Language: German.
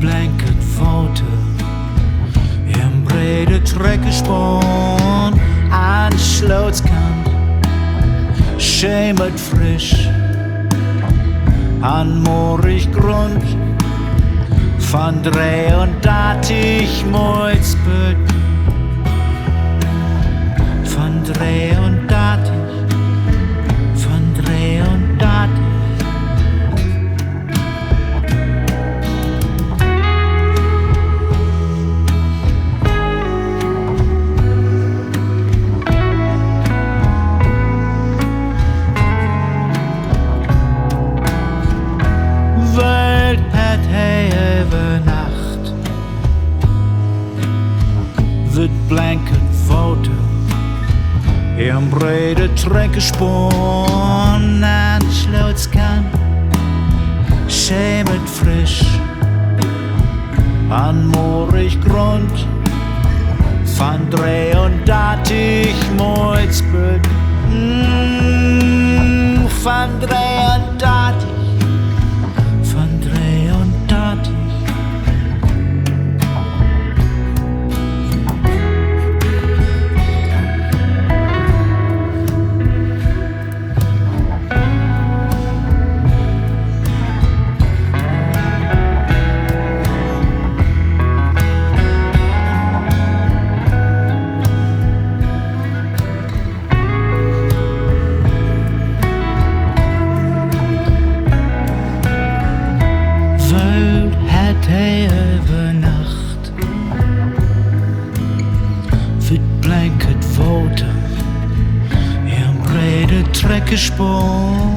blanket water im brede Trekkerspon aan de slootskant. Schemert frisch an moorig grond van 33 Moitsbüt. Van 33, van 33. Het blanket water in brede Trekkerspon aan de slootskant. Schemert frisch an moorig grond van 33 Moitsbüt. Van 33, van 33. Nacht blanket water in brede Trekkerspon